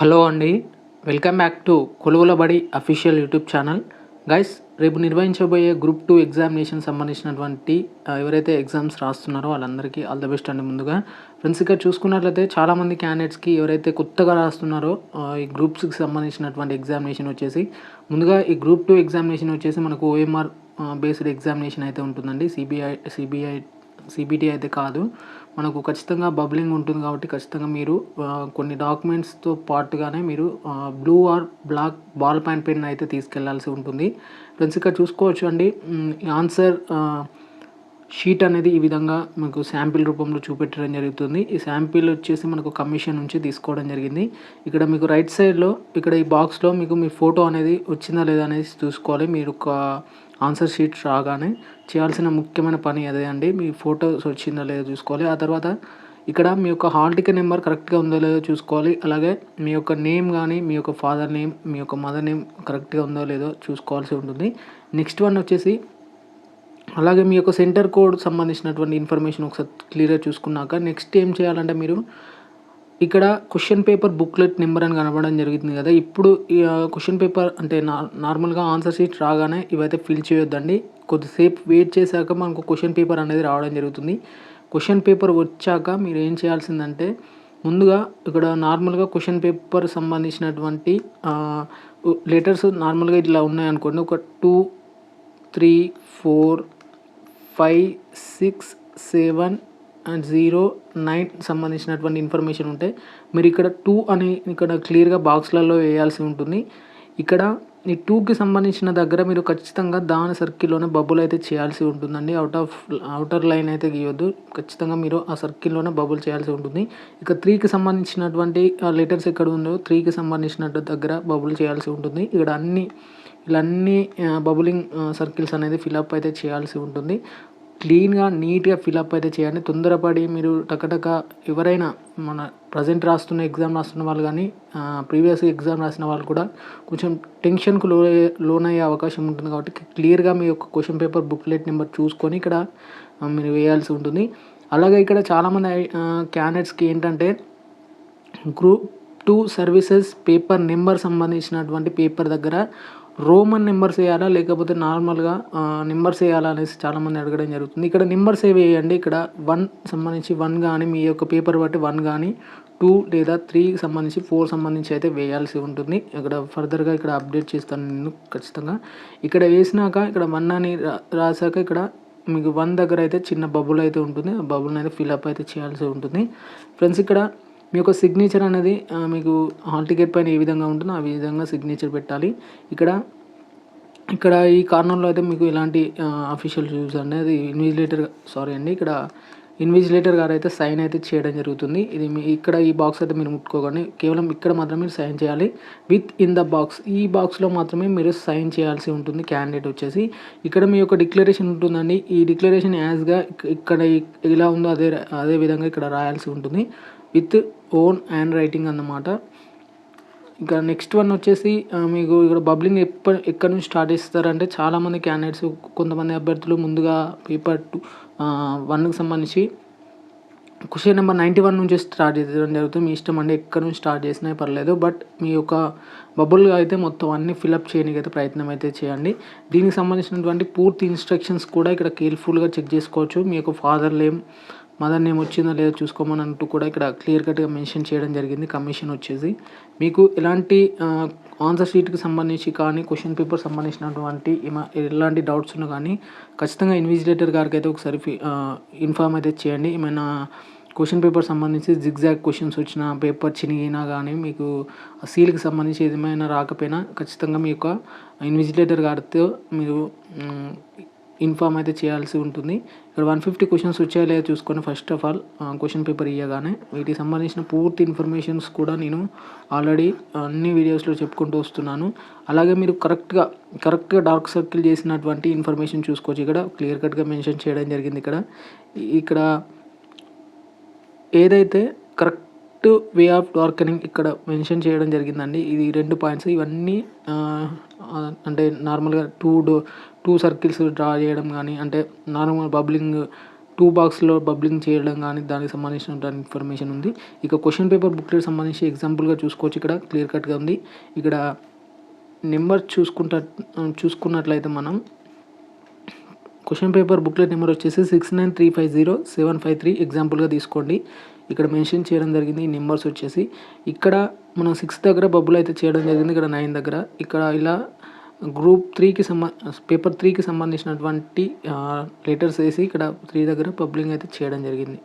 Hello అండి. Welcome back to కొలువుల బడి official YouTube channel. Guys, రేపు నిర్వహించబోయే గ్రూప్ 2 ఎగ్జామినేషన్ సంబంధించినటువంటి ఎవరైతే ఎగ్జామ్స్ రాస్తున్నారో వాళ్ళందరికీ ఆల్ ద బెస్ట్ అండి. ముందుగా ఫ్రెండ్స్, ఇక్కడ చూసుకున్నట్లయితే చాలామంది క్యాండిడేట్స్కి ఎవరైతే కొత్తగా రాస్తున్నారో ఈ గ్రూప్స్కి సంబంధించినటువంటి ఎగ్జామినేషన్ వచ్చేసి ముందుగా ఈ గ్రూప్ 2 ఎగ్జామినేషన్ వచ్చేసి మనకు ఓఎంఆర్ బేస్డ్ ఎగ్జామినేషన్ అయితే ఉంటుందండి. సిబిటి అయితే కాదు. మనకు ఖచ్చితంగా బబ్లింగ్ ఉంటుంది కాబట్టి ఖచ్చితంగా మీరు కొన్ని డాక్యుమెంట్స్తో పాటుగానే మీరు blue or black ball point pen అయితే తీసుకెళ్లాల్సి ఉంటుంది. ఫ్రెండ్స్, ఇక్కడ చూసుకోవచ్చు అండి. ఆన్సర్ షీట్ అనేది ఈ విధంగా మనకు శాంపిల్ రూపంలో చూపెట్టడం జరుగుతుంది. ఈ శాంపిల్ వచ్చేసి మనకు కమిషన్ నుంచి తీసుకోవడం జరిగింది. ఇక్కడ మీకు రైట్ సైడ్లో ఇక్కడ ఈ బాక్స్లో మీకు మీ ఫోటో అనేది వచ్చిందా లేదా అనేది చూసుకోవాలి. మీరు ఒక ఆన్సర్ షీట్ రాగానే చేయాల్సిన ముఖ్యమైన పని అదే అండి. మీ ఫోటోస్ వచ్చిందా లేదో చూసుకోవాలి. ఆ తర్వాత ఇక్కడ మీ యొక్క హాల్ టికెట్ నెంబర్ కరెక్ట్గా ఉందో లేదో చూసుకోవాలి. అలాగే మీ యొక్క నేమ్ కానీ మీ యొక్క ఫాదర్ నేమ్, మీ యొక్క మదర్ నేమ్ కరెక్ట్గా ఉందో లేదో చూసుకోవాల్సి ఉంటుంది. నెక్స్ట్ వన్ వచ్చేసి అలాగే మీ యొక్క సెంటర్ కోడ్ సంబంధించినటువంటి ఇన్ఫర్మేషన్ ఒకసారి క్లియర్గా చూసుకున్నాక నెక్స్ట్ ఏం చేయాలంటే మీరు ఇక్కడ క్వశ్చన్ పేపర్ బుక్లెట్ నెంబర్ అని కనబడడం జరుగుతుంది కదా. ఇప్పుడు ఈ క్వశ్చన్ పేపర్ అంటే నార్మల్గా ఆన్సర్ షీట్ రాగానే ఇవైతే ఫిల్ చేయొద్దండి. కొద్దిసేపు వెయిట్ చేశాక మనకు క్వశ్చన్ పేపర్ అనేది రావడం జరుగుతుంది. క్వశ్చన్ పేపర్ వచ్చాక మీరు ఏం చేయాల్సిందంటే ముందుగా ఇక్కడ నార్మల్గా క్వశ్చన్ పేపర్ సంబంధించినటువంటి లెటర్స్ నార్మల్గా ఇట్లా ఉన్నాయనుకోండి. ఒక 2, 3, 4, 5, 6, 7 అండ్ 0, 9 సంబంధించినటువంటి ఇన్ఫర్మేషన్ ఉంటే మీరు ఇక్కడ 2 అని ఇక్కడ క్లియర్గా బాక్స్లలో వేయాల్సి ఉంటుంది. ఇక్కడ ఈ 2కి సంబంధించిన దగ్గర మీరు ఖచ్చితంగా దాని సర్కిల్లోనే బబుల్ అయితే చేయాల్సి ఉంటుందండి. అవుటర్ లైన్ అయితే గీయొద్దు. ఖచ్చితంగా మీరు ఆ సర్కిల్లోనే బబుల్ చేయాల్సి ఉంటుంది. ఇక 3కి సంబంధించినటువంటి లెటర్స్ ఎక్కడ ఉందో 3కి సంబంధించినట్టు దగ్గర బబుల్ చేయాల్సి ఉంటుంది. ఇక్కడ అన్ని బబులింగ్ సర్కిల్స్ అనేది ఫిలప్ అయితే చేయాల్సి ఉంటుంది. క్లీన్గా నీట్గా ఫిలప్ అయితే చేయండి. తొందరపడి మీరు టకటక ఎవరైనా మన ప్రజెంట్ ఎగ్జామ్ రాస్తున్న వాళ్ళు కానీ ప్రీవియస్ ఎగ్జామ్ రాసిన వాళ్ళు కూడా కొంచెం టెన్షన్కు లోనయ్యే అవకాశం ఉంటుంది. కాబట్టి క్లియర్గా మీ యొక్క క్వశ్చన్ పేపర్ బుక్లెట్ నెంబర్ చూసుకొని ఇక్కడ మీరు వేయాల్సి ఉంటుంది. అలాగే ఇక్కడ చాలామంది క్యాండిడేట్స్కి ఏంటంటే గ్రూప్ 2 సర్వీసెస్ పేపర్ నెంబర్ సంబంధించినటువంటి పేపర్ దగ్గర రోమన్ నెంబర్స్ వేయాలా లేకపోతే నార్మల్గా నెంబర్స్ వేయాలా అనేసి చాలామంది అడగడం జరుగుతుంది. ఇక్కడ నెంబర్స్ ఏవి వేయండి. ఇక్కడ 1 సంబంధించి 1 కానీ మీ యొక్క పేపర్ బట్టి 1 కానీ 2 లేదా 3కి సంబంధించి 4 సంబంధించి అయితే వేయాల్సి ఉంటుంది. ఇక్కడ ఫర్దర్గా ఇక్కడ అప్డేట్ చేస్తాను నేను ఖచ్చితంగా. ఇక్కడ వేసినాక ఇక్కడ 1 అని రాసాక ఇక్కడ మీకు 1 దగ్గర అయితే చిన్న బబుల్ అయితే ఉంటుంది. ఆ బబుల్ని అయితే ఫిల్అప్ అయితే చేయాల్సి ఉంటుంది. ఫ్రెండ్స్, ఇక్కడ మీ యొక్క సిగ్నేచర్ అనేది మీకు హాల్ టికెట్ పైన ఏ విధంగా ఉంటుందో ఆ విధంగా సిగ్నేచర్ పెట్టాలి. ఇక్కడ ఈ కార్నర్లో అయితే మీకు ఎలాంటి అఫీషియల్ చూస్ అనేది ఇక్కడ ఇన్విజిలేటర్ గారు అయితే సైన్ అయితే చేయడం జరుగుతుంది. ఇది ఇక్కడ ఈ బాక్స్ అయితే మీరు ముట్టుకోకండి. కేవలం ఇక్కడ మాత్రమే మీరు సైన్ చేయాలి. విత్ ఇన్ ద బాక్స్, ఈ బాక్స్లో మాత్రమే మీరు సైన్ చేయాల్సి ఉంటుంది. క్యాండిడేట్ వచ్చేసి ఇక్కడ మీ యొక్క డిక్లరేషన్ ఉంటుందండి. ఈ డిక్లరేషన్ యాజ్గా ఇక్కడ ఎలా ఉందో అదే విధంగా ఇక్కడ రాయాల్సి ఉంటుంది. విత్ ఓన్ హ్యాండ్ రైటింగ్ అన్నమాట. ఇంకా నెక్స్ట్ వన్ వచ్చేసి మీకు ఇక్కడ బబ్లింగ్ ఎక్కడి నుంచి స్టార్ట్ చేస్తారంటే చాలామంది క్యాండిడేట్స్ కొంతమంది అభ్యర్థులు ముందుగా పేపర్ 1కి సంబంధించి క్వశ్చన్ నెంబర్ 91 నుంచి స్టార్ట్ చేయడం జరుగుతుంది. మీ ఇష్టం అండి, ఎక్కడి నుంచి స్టార్ట్ చేసినా పర్లేదు. బట్ మీ యొక్క బబుల్గా అయితే మొత్తం అన్ని ఫిలప్ చేయడానికి అయితే ప్రయత్నం అయితే చేయండి. దీనికి సంబంధించినటువంటి పూర్తి ఇన్స్ట్రక్షన్స్ కూడా ఇక్కడ కేర్ఫుల్గా చెక్ చేసుకోవచ్చు. మీ యొక్క ఫాదర్ నేమ్, మదర్ నేమ్ వచ్చిందో లేదో చూసుకోమని అంటూ కూడా ఇక్కడ క్లియర్ కట్గా మెన్షన్ చేయడం జరిగింది. కమిషన్ వచ్చేసి మీకు ఎలాంటి ఆన్సర్ షీట్కి సంబంధించి కానీ క్వశ్చన్ పేపర్ సంబంధించినటువంటి ఎలాంటి డౌట్స్ ఉన్నా కానీ ఖచ్చితంగా ఇన్విజిలేటర్ గారికి అయితే ఒకసారి ఇన్ఫార్మ్ అయితే చేయండి. ఏమైనా క్వశ్చన్ పేపర్ సంబంధించి జిగ్జాగ్ క్వశ్చన్స్ వచ్చినా, పేపర్ చినిగినా కానీ మీకు సీల్కి సంబంధించి ఏమైనా రాకపోయినా ఖచ్చితంగా మీ యొక్క ఇన్విజిలేటర్ గారితో మీరు ఇన్ఫార్మ్ అయితే చేయాల్సి ఉంటుంది. ఇక్కడ 150 క్వశ్చన్స్ వచ్చాయో లేదో చూసుకొని first of all question paper ఇవ్వగానే వీటికి సంబంధించిన పూర్తి ఇన్ఫర్మేషన్స్ కూడా నేను ఆల్రెడీ అన్ని వీడియోస్లో చెప్పుకుంటూ వస్తున్నాను. అలాగే మీరు కరెక్ట్గా డార్క్ సర్కిల్ చేసినటువంటి ఇన్ఫర్మేషన్ చూసుకోవచ్చు. ఇక్కడ క్లియర్ కట్గా మెన్షన్ చేయడం జరిగింది. ఇక్కడ ఏదైతే కరెక్ట్ వే ఆఫ్ డార్కనింగ్ ఇక్కడ మెన్షన్ చేయడం జరిగిందండి. ఇది 2 పాయింట్స్. ఇవన్నీ అంటే నార్మల్గా 2 సర్కిల్స్ డ్రా చేయడం కానీ, అంటే నార్మల్ బబ్లింగ్ 2 బాక్స్‌లో బబ్లింగ్ చేయడం గానీ, దానికి సంబంధించినటువంటి ఇన్ఫర్మేషన్ ఉంది. ఇక క్వెషన్ పేపర్ బుక్‌లెట్ సంబంధించి ఎగ్జాంపుల్‌గా చూసుకోవచ్చు. ఇక్కడ క్లియర్ కట్‌గా ఉంది. ఇక్కడ నెంబర్ చూసుకున్నట్లయితే మనం క్వెషన్ పేపర్ బుక్‌లెట్ నెంబర్ వచ్చేసి 69350753 ఎగ్జాంపుల్‌గా తీసుకోండి. ఇక్కడ మెన్షన్ చేయడం జరిగింది. ఈ నెంబర్స్ వచ్చేసి ఇక్కడ మనం 6 దగ్గర బబుల్ అయితే చేయడం జరిగింది. ఇక్కడ 9 దగ్గర. ఇక్కడ ఇలా గ్రూప్ 3కి పేపర్ 3కి సంబంధించినటువంటి లెటర్స్ వేసి ఇక్కడ 3 దగ్గర బబ్లింగ్ అయితే చేయడం జరిగింది.